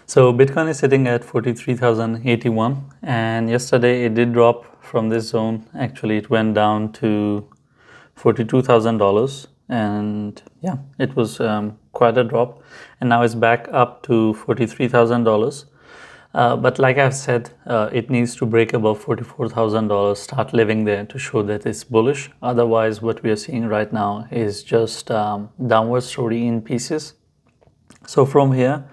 So Bitcoin is sitting at 43,081, and yesterday it did drop from this zone. Actually, it went down to $42,000, and yeah, it was quite a drop, and now it's back up to $43,000. But like I've said, it needs to break above $44,000, start living there to show that it's bullish. Otherwise, what we are seeing right now is just downward story in pieces. So from here,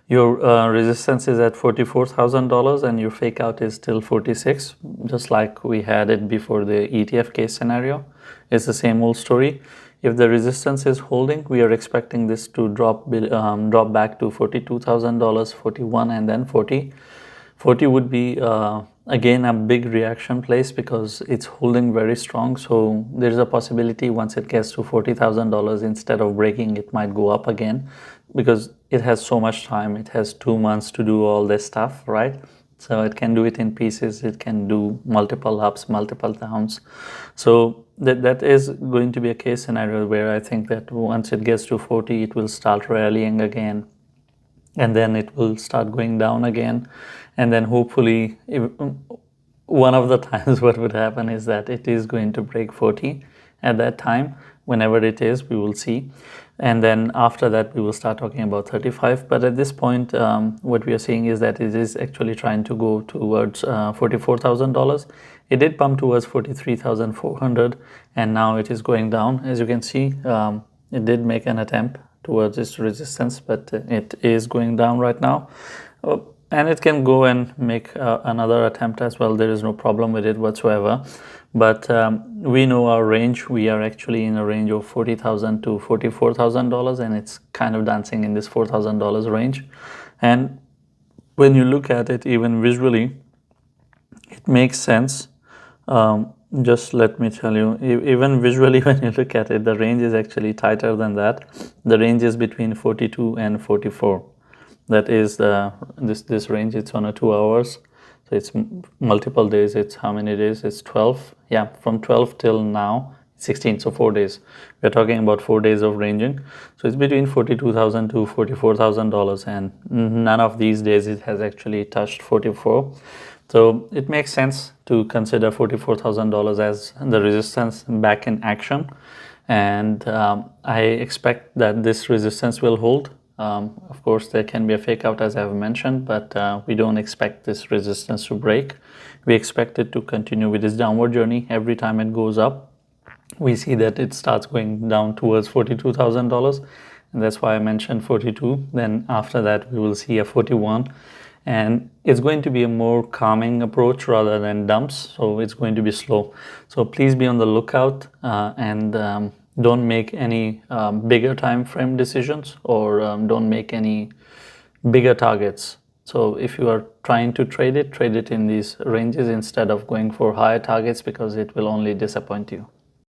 your resistance is at $44,000 and your fake out is still 46, just like we had it before the ETF case scenario. It's the same old story. If the resistance is holding, we are expecting this to drop back to $42,000, 41, and then 40. 40 would be again a big reaction place because it's holding very strong. So there's a possibility once it gets to $40,000, instead of breaking, it might go up again, because it has so much time. It has 2 months to do all this stuff, right? So it can do it in pieces. It can do multiple ups, multiple downs. So that is going to be a case scenario where I think that once it gets to 40, it will start rallying again, and then it will start going down again. And then hopefully one of the times what would happen is that it is going to break 40 at that time. Whenever it is, we will see. And then after that, we will start talking about 35. But at this point, what we are seeing is that it is actually trying to go towards $44,000. It did pump towards 43,400, and now it is going down. As you can see, it did make an attempt towards its resistance, but it is going down right now. And it can go and make another attempt as well. There is no problem with it whatsoever. But we know our range. We are actually in a range of $40,000 to $44,000, and it's kind of dancing in this $4,000 range. And when you look at it even visually, it makes sense. Just let me tell you, even visually, when you look at it, the range is actually tighter than that. The range is between 42 and 44. That is this range. It's on a 2 hours. So it's multiple days. It's how many days? It's 12. Yeah, from 12 till now, 16. So 4 days. We're talking about 4 days of ranging. So it's between $42,000 to $44,000, and none of these days it has actually touched 44. So it makes sense to consider $44,000 as the resistance back in action. And I expect that this resistance will hold. Of course, there can be a fake out, as I have mentioned, but we don't expect this resistance to break. We expect it to continue with this downward journey. Every time it goes up, we see that it starts going down towards $42,000, and that's why I mentioned 42. Then after that, we will see a 41, and it's going to be a more calming approach rather than dumps. So it's going to be slow. So please be on the lookout and don't make any bigger time frame decisions, or don't make any bigger targets. So if you are trying to trade it in these ranges instead of going for higher targets, because it will only disappoint you.